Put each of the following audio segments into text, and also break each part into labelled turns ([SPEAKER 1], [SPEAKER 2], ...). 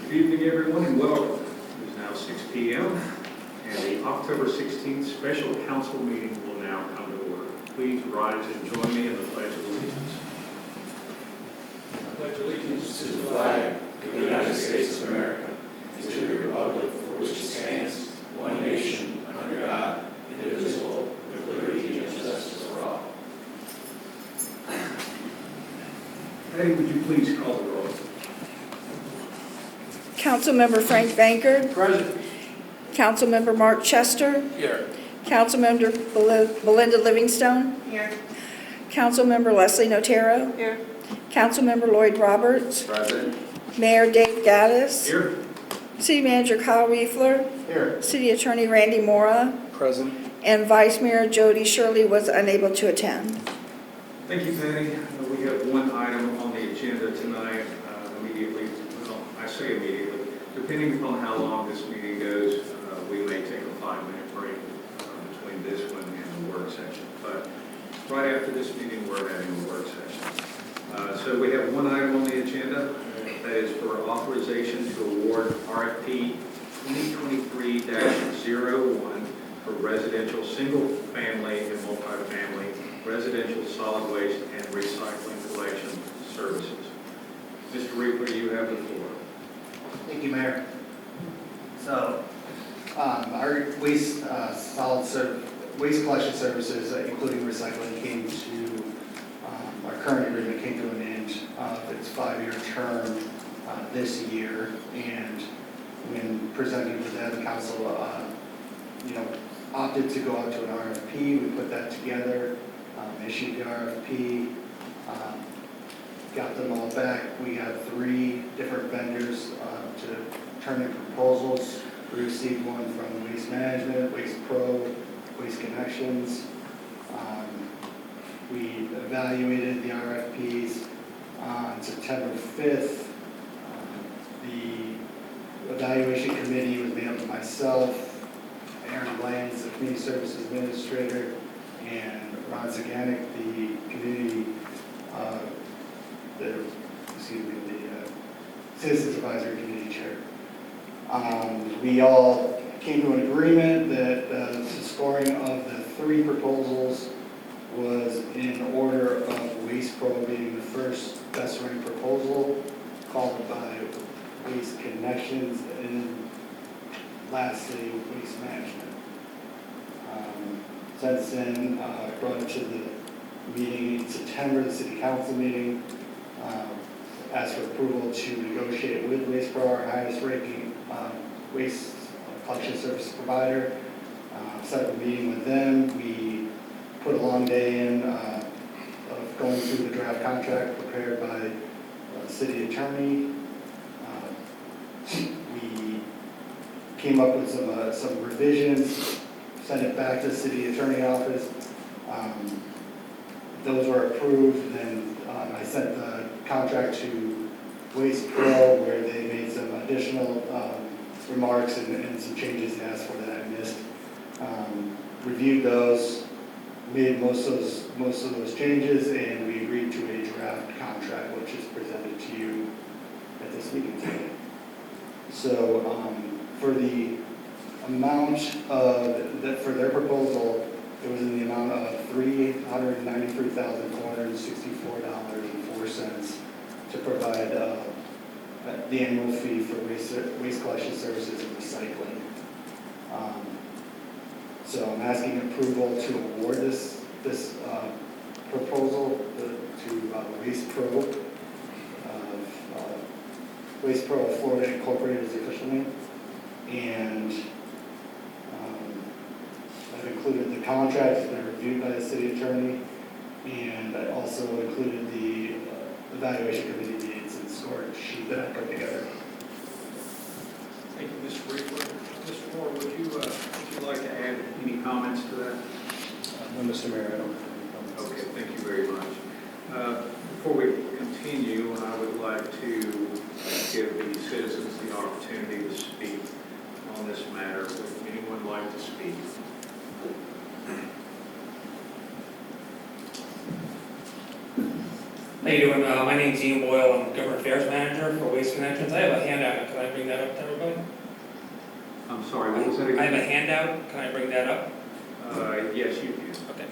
[SPEAKER 1] Good evening, everyone, and welcome. It is now 6 p.m., and the October 16th special council meeting will now come to order. Please rise and join me in the Pledge of Allegiance.
[SPEAKER 2] I pledge allegiance to the flag of the United States of America, and to the republic for which it stands, one nation, under God, indivisible, with liberty and justice for all.
[SPEAKER 1] Patty, would you please call the roll?
[SPEAKER 3] Councilmember Frank Bankert.
[SPEAKER 1] Present.
[SPEAKER 3] Councilmember Mark Chester.
[SPEAKER 2] Here.
[SPEAKER 3] Councilmember Belinda Livingstone.
[SPEAKER 4] Here.
[SPEAKER 3] Councilmember Leslie Notero.
[SPEAKER 4] Here.
[SPEAKER 3] Councilmember Lloyd Roberts.
[SPEAKER 2] Present.
[SPEAKER 3] Mayor Dave Gaddis.
[SPEAKER 1] Here.
[SPEAKER 3] City Manager Kyle Riefler.
[SPEAKER 1] Here.
[SPEAKER 3] City Attorney Randy Mora.
[SPEAKER 2] Present.
[SPEAKER 3] And Vice Mayor Jody Shirley was unable to attend.
[SPEAKER 1] Thank you, Patty. We have one item on the agenda tonight. Immediately, well, I say immediately, depending upon how long this meeting goes, we may take a 5-minute break between this one and the work session. But right after this meeting, we're having a work session. So we have one item on the agenda, that is for authorization to award RFP 2023-01 for residential single-family and multifamily residential solid waste and recycling collection services. Mr. Reaper, you have the floor.
[SPEAKER 5] Thank you, Mayor. So, our waste collection services, including recycling, came to, our current agreement came to an end of its 5-year term this year. And when presented with that, the council, opted to go out to an RFP. We put that together, issued the RFP, got them all back. We had 3 different vendors to turn in proposals. We received one from Waste Management, Waste Pro, Waste Connections. We evaluated the RFPs on September 5th. The evaluation committee was made up of myself, Aaron Lyons, the Community Services Administrator, and Ron Zaganek, the community, the Citizens Advisory Committee Chair. We all came to an agreement that the scoring of the 3 proposals was in order of Waste Pro being the first best ranked proposal, followed by Waste Connections, and lastly, Waste Management. Since then, I brought it to the meeting in September, the City Council meeting, asked for approval to negotiate with Waste Pro, our highest ranking waste collection service provider. Set up a meeting with them. We put a long day in of going through the draft contract prepared by the city attorney. We came up with some revisions, sent it back to the city attorney office. Those were approved, and I sent the contract to Waste Pro, where they made some additional remarks and some changes and asked for that I missed. Reviewed those, made most of those changes, and we agreed to a draft contract, which is presented to you at this meeting today. So for the amount for their proposal, it was in the amount of $393,464.04 to provide the annual fee for waste collection services and recycling. So I'm asking approval to award this proposal to Waste Pro. Waste Pro of Florida Incorporated is the official name. And I've included the contract that's been reviewed by the city attorney, and I also included the evaluation committee needs and scoring sheet that I put together.
[SPEAKER 1] Thank you, Mr. Reaper. Mr. Moore, would you like to add any comments to that?
[SPEAKER 2] No, Mr. Mayor, I don't have any comments.
[SPEAKER 1] Okay, thank you very much. Before we continue, I would like to give the citizens the opportunity to speak on this matter. Would anyone like to speak?
[SPEAKER 4] How you doing? My name's Ian Boyle. I'm Government Affairs Manager for Waste Connections. I have a handout. Can I bring that up to everybody?
[SPEAKER 1] I'm sorry, what was that
[SPEAKER 4] I have
[SPEAKER 1] again?
[SPEAKER 4] a handout. Can I bring that up?
[SPEAKER 1] Yes, you can.
[SPEAKER 4] Okay.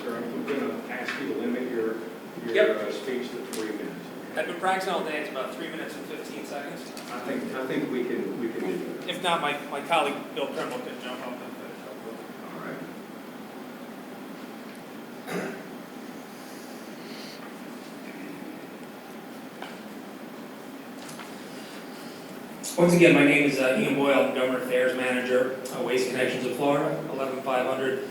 [SPEAKER 1] Sir, I'm going to ask you to limit your
[SPEAKER 4] Yep.
[SPEAKER 1] speech to 3 minutes.
[SPEAKER 4] I've been practicing all day. It's about 3 minutes and 15 seconds.
[SPEAKER 1] I think we can do that.
[SPEAKER 4] If not, my colleague Bill Trimble can jump up and finish up.
[SPEAKER 1] All right.
[SPEAKER 4] Once again, my name is Ian Boyle. I'm Government Affairs Manager, Waste Connections of Florida, 11500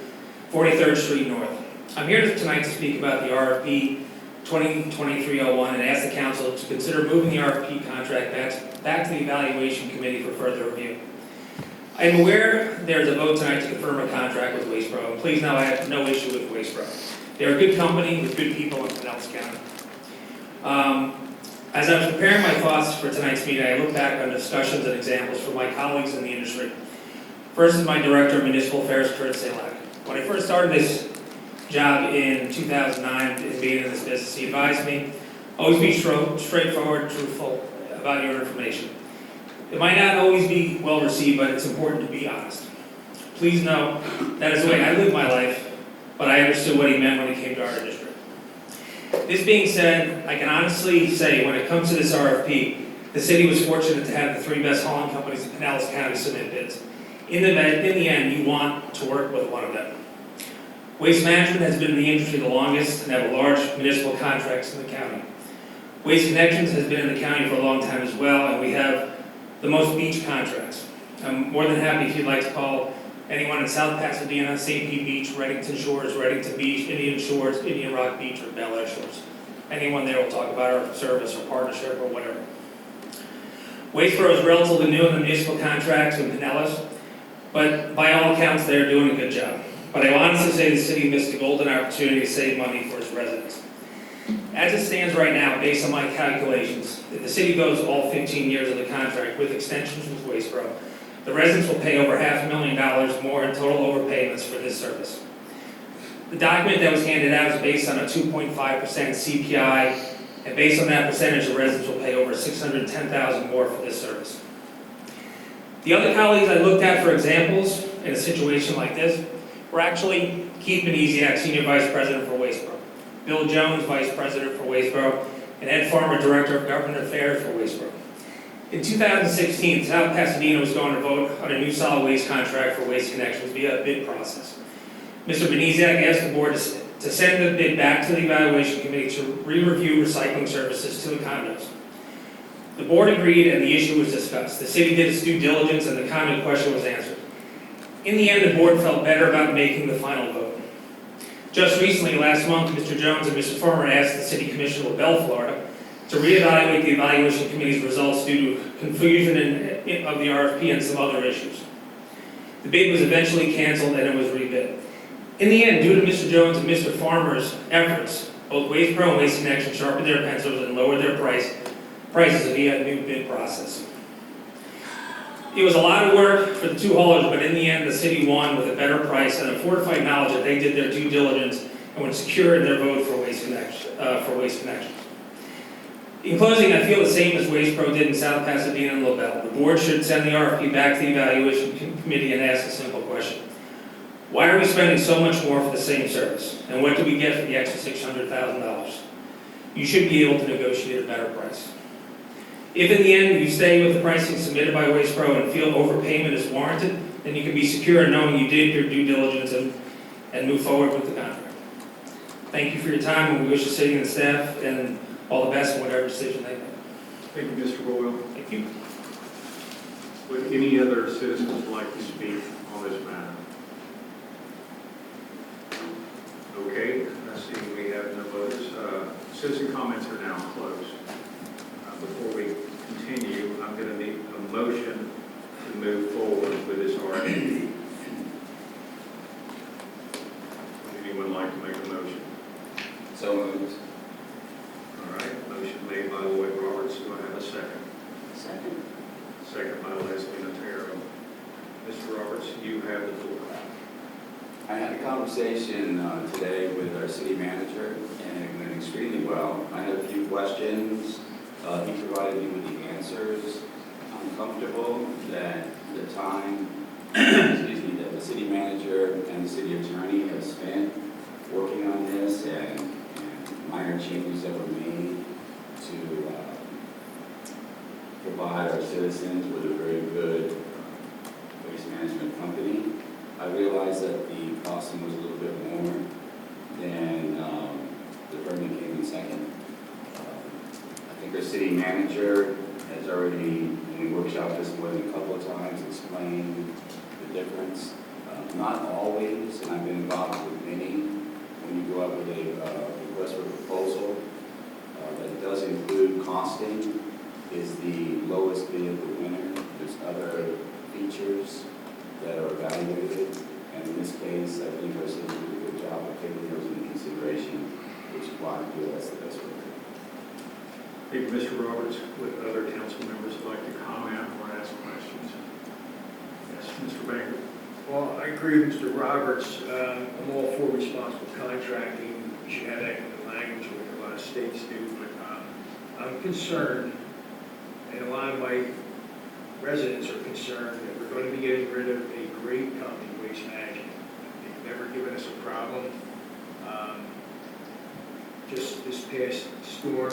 [SPEAKER 4] 43rd Street North. I'm here tonight to speak about the RFP 2023-01 and ask the council to consider moving the RFP contract back to the evaluation committee for further review. I am aware there is a vote tonight to confirm a contract with Waste Pro, and please know I have no issue with Waste Pro. They're a good company with good people in Pinellas County. As I was preparing my thoughts for tonight's meeting, I looked back on discussions and examples from my colleagues in the industry. First is my Director of Municipal Affairs, Kurt Salak. When I first started this job in 2009 and being in this business, he advised me, always be straightforward, truthful about your information. It might not always be well received, but it's important to be honest. Please know that is the way I live my life, but I understood what he meant when it came to our industry. This being said, I can honestly say when it comes to this RFP, the city was fortunate to have the 3 best hauling companies in Pinellas County submit bids. In the end, you want to work with one of them. Waste Management has been in the industry the longest and have large municipal contracts in the county. Waste Connections has been in the county for a long time as well, and we have the most beach contracts. I'm more than happy if you'd like to call anyone in South Pasadena, St. Pete Beach, Reddington Shores, Reddington Beach, Indian Shores, Indian Rock Beach, or Bel Air Shores. Anyone there will talk about our service or partnership or whatever. Waste Pro is relatively new in the municipal contracts in Pinellas, but by all accounts, they're doing a good job. But I will honestly say the city missed a golden opportunity to save money for its residents. As it stands right now, based on my calculations, if the city goes all 15 years of the contract with extensions with Waste Pro, the residents will pay over $500,000 more in total overpayments for this service. The document that was handed out is based on a 2.5% CPI, and based on that percentage, the residents will pay over $610,000 more for this service. The other colleagues I looked at for examples in a situation like this were actually Keith Beniziak, Senior Vice President for Waste Pro, Bill Jones, Vice President for Waste Pro, and Ed Farmer, Director of Government Affairs for Waste Pro. In 2016, South Pasadena was going to vote on a new solid waste contract for Waste Connections via a bid process. Mr. Beniziak asked the board to send the bid back to the evaluation committee to re-review recycling services to the condos. The board agreed and the issue was discussed. The city did its due diligence and the condo question was answered. In the end, the board felt better about making the final vote. Just recently, last month, Mr. Jones and Mr. Farmer asked the City Commission of Bell, Florida, to reevaluate the evaluation committee's results due to confusion of the RFP and some other issues. The bid was eventually canceled and it was rebid. In the end, due to Mr. Jones and Mr. Farmer's efforts, both Waste Pro and Waste Connection sharpened their pencils and lowered their prices via a new bid process. It was a lot of work for the 2 haulers, but in the end, the city won with a better price and a fortified knowledge that they did their due diligence and would secure their vote for Waste Connections. In closing, I feel the same as Waste Pro did in South Pasadena and LaBelle. The board should send the RFP back to the evaluation committee and ask a simple question. Why are we spending so much more for the same service? And what do we get for the extra $600,000? You should be able to negotiate a better price. If in the end you stay with the pricing submitted by Waste Pro and feel overpayment is warranted, then you can be secure in knowing you did your due diligence and move forward with the contract. Thank you for your time, and we wish the city and the staff and all the best in whatever decision they make.
[SPEAKER 1] Thank you, Mr. Boyle.
[SPEAKER 4] Thank you.
[SPEAKER 1] Would any other citizens like to speak on this matter? Okay, I see we have no others. Citizen comments are now closed. Before we continue, I'm going to need a motion to move forward with this RFP. Would anyone like to make a motion?
[SPEAKER 2] So moved. conversation today with our city manager, and it went extremely well. I had a few questions. He provided me with the answers. I'm comfortable that the time, excuse me, that the city manager and the city attorney have spent working on this and minor changes that were made to provide our citizens with a very good waste management company. I realized that the costing was a little bit more than the permit came in second. I think our city manager has already, when we workshopped this more than a couple of times, explained the difference. Not always, and I've been involved with many, when you go out with a request for proposal that does include costing, is the lowest bid of the winner. There's other features that are evaluated, and in this case, I think our city did a good job of taking those into consideration, which is why I feel that's the best way.
[SPEAKER 1] Thank you, Mr. Roberts. Would other council members like to comment or ask questions? Yes, Mr. Baker.
[SPEAKER 6] Well, I agree with Mr. Roberts. I'm all for responsible contracting. We should have that in the language, like a lot of states do, but I'm concerned, and a lot of my residents are concerned, that we're going to be getting rid of a great company, Waste Management. They've never given us a problem. Just this past storm,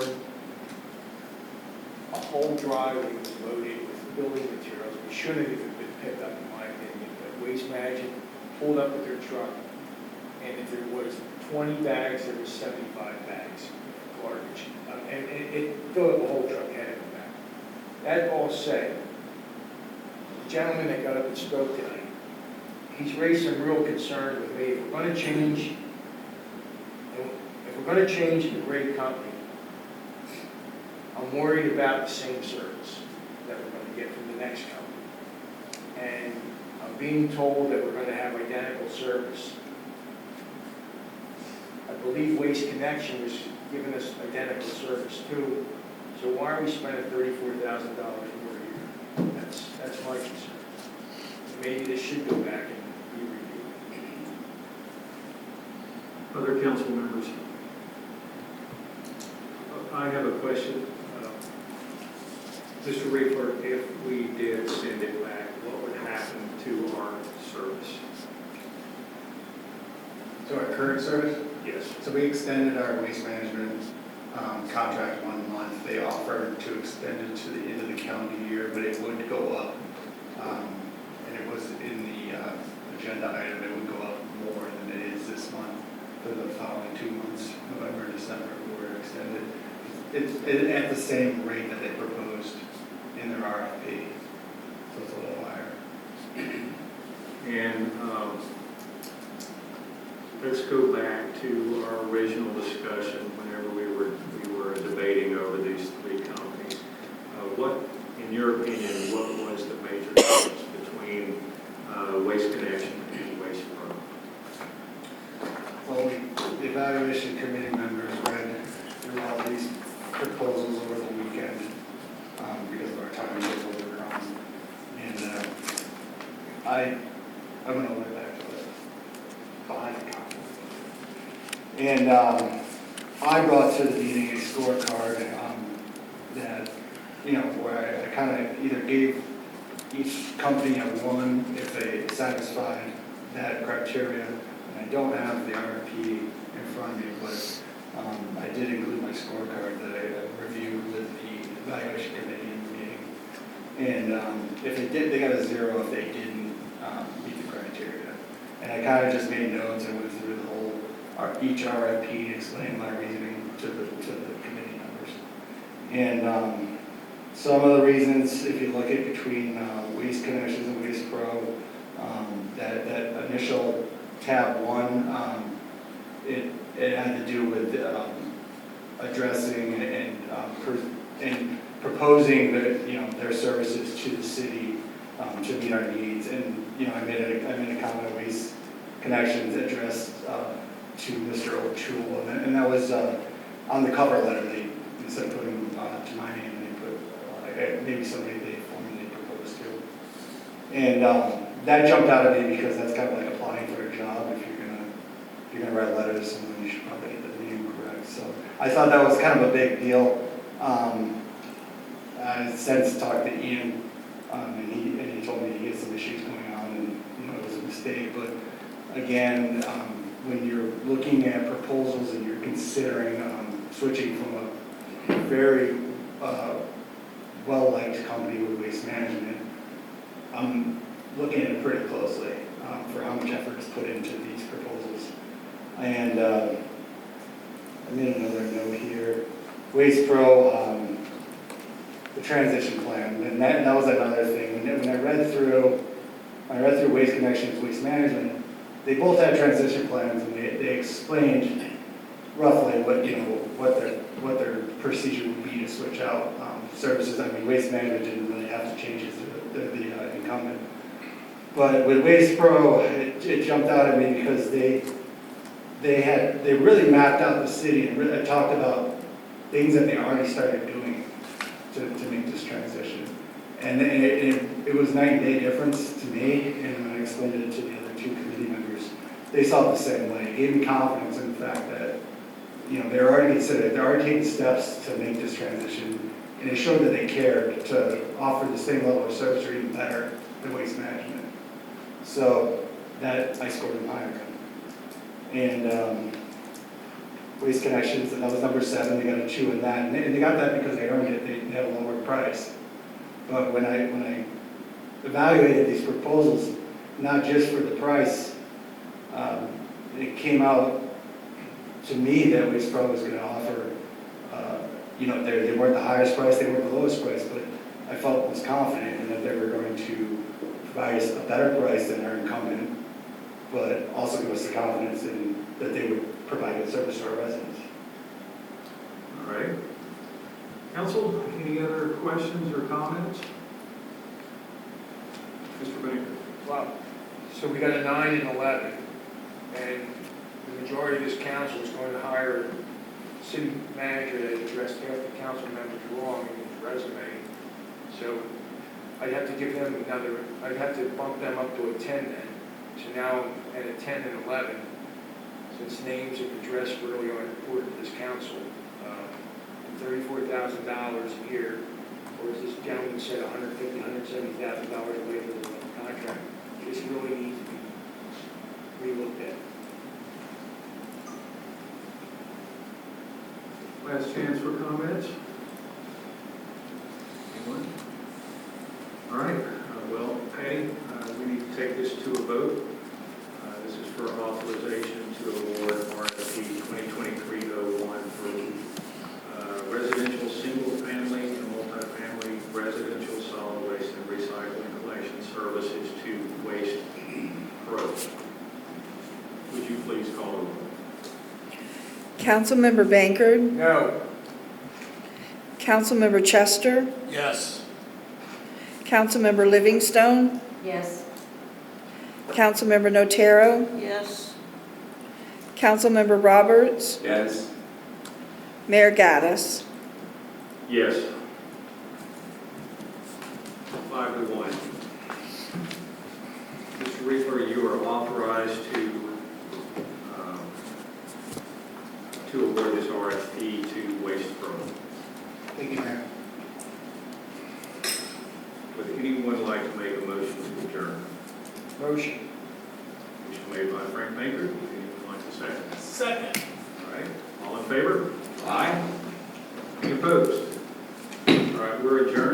[SPEAKER 6] a whole driveway was loaded with building materials. We shouldn't have even been picked up, in my opinion. But Waste Management pulled up with their truck, and if there was 20 bags, there was 75 bags of garbage. And it filled up the whole truck, head and back. That all said, the gentleman that got up and spoke tonight, he's raised some real concern with me. If we're going to change, the great company, I'm worried about the same service that we're going to get from the next company. And I'm being told that we're going to have identical service. I believe Waste Connection was giving us identical service too. So why are we spending $34,000 more a year? That's my concern. Maybe this should go back and be reviewed.
[SPEAKER 1] Other council members? I have a question. Mr. Riefler, if we did send it back, what would happen to our service?
[SPEAKER 5] So our current service?
[SPEAKER 1] Yes.
[SPEAKER 5] So we extended our waste management contract 1 month. They offered to extend it to the end of the calendar year, but it would go up. And it was in the agenda item, it would go up more than it is this month for the following 2 months, November and December, were extended. It's at the same rate that they proposed in their RFP, so it's a little higher.
[SPEAKER 1] And let's go back to our original discussion whenever we were debating over these 3 companies. What, in your opinion, what was the major difference between Waste Connection and Waste Pro?
[SPEAKER 5] Well, the evaluation committee members read through all these proposals over the weekend because of our time schedule we were on. And I'm going to look back to it behind the copy. And I brought to the meeting a scorecard that, where I kind of either gave each company a 1 if they satisfied that criteria. And I don't have the RFP in front of me, but I did include my scorecard that I reviewed with the evaluation committee in the meeting. And if they did, they got a 0 if they didn't meet the criteria. And I kind of just made notes and went through the whole each RFP, explained my reasoning to the committee members. And some of the reasons, if you look at between Waste Connections and Waste Pro, that initial tab 1, it had to do with addressing and proposing that their services to the city to meet our needs. And I made a comment of Waste Connections addressed to Mr. O'Toole, and that was on the cover letter. They, instead of putting to my name, they put maybe somebody they formally proposed to. And that jumped out at me because that's kind of like applying for a job. If you're going to you're gonna write letters, and then you should probably get the name correct. So I thought that was kind of a big deal. I since talked to Ian, and he told me he had some issues going on, and it was a mistake. But again, when you're looking at proposals and you're considering switching from a very well-liked company with Waste Management, I'm looking at it pretty closely for how much effort is put into these proposals. And I made another note here. Waste Pro, the transition plan, and that was another thing. When I read through Waste Connections, Waste Management, they both had transition plans, and they explained roughly what their procedure would be to switch out services. I mean, Waste Management didn't really have to change it to the incumbent. But with Waste Pro, it jumped out at me because they really mapped out the city and really talked about things that they already started doing to make this transition. And it was night and day difference to me, and when I explained it to the other two committee members, they saw it the same way. It gave me confidence in the fact that, they're already considered, they're already taking steps to make this transition, and it showed that they cared to offer the same level of service or even better than Waste Management. So that, I scored them higher. And Waste Connections, that was number 7, they got a 2 in that, and they got that because they earned it, they had a lower price. But when I evaluated these proposals, not just for the price, it came out to me that Waste Pro was going to offer, they weren't the highest price, they weren't the lowest price, but I was confident in that they were going to provide us a better price than our incumbent, but also give us the confidence in that they would provide a service to our residents.
[SPEAKER 1] All right. Council, any other questions or comments? Mr. Baker?
[SPEAKER 6] Wow. So we got a 9 and 11, and the majority of this council is going to hire a city manager that addressed half the council members wrong in his resume. So I'd have to give them I'd have to bump them up to a 10 then. So now I'm at a 10 and 11, since names and address really aren't important to this council. $34,000 a year, or as this gentleman said, $150,000, $170,000 away from the contract. This really needs to be relooked at.
[SPEAKER 1] Last chance for comments? Anyone? All right, well, Patty, we need to take this to a vote. This is for authorization to award RFP 2023-01 for residential single-family and multifamily residential solid waste and recycling collection services to Waste Pro. Would you please call the roll?
[SPEAKER 3] Councilmember Bankard,
[SPEAKER 6] No.
[SPEAKER 3] Councilmember Chester,
[SPEAKER 2] Yes.
[SPEAKER 3] Councilmember Livingstone,
[SPEAKER 7] Yes.
[SPEAKER 3] Councilmember Notero,
[SPEAKER 7] Yes.
[SPEAKER 3] Councilmember Roberts,
[SPEAKER 2] Yes.
[SPEAKER 3] Mayor Gaddis.
[SPEAKER 1] Yes. 5-1. Mr. Reefer, you are authorized to award this RFP to Waste Pro.
[SPEAKER 5] Thank you, Mayor.
[SPEAKER 1] Would anyone like to make a motion to adjourn?
[SPEAKER 6] Motion.
[SPEAKER 1] Motion made by Frank Baker. Would anyone like to second?
[SPEAKER 2] Second.
[SPEAKER 1] All right. All in favor? Aye. Any opposed? All right, we're adjourned.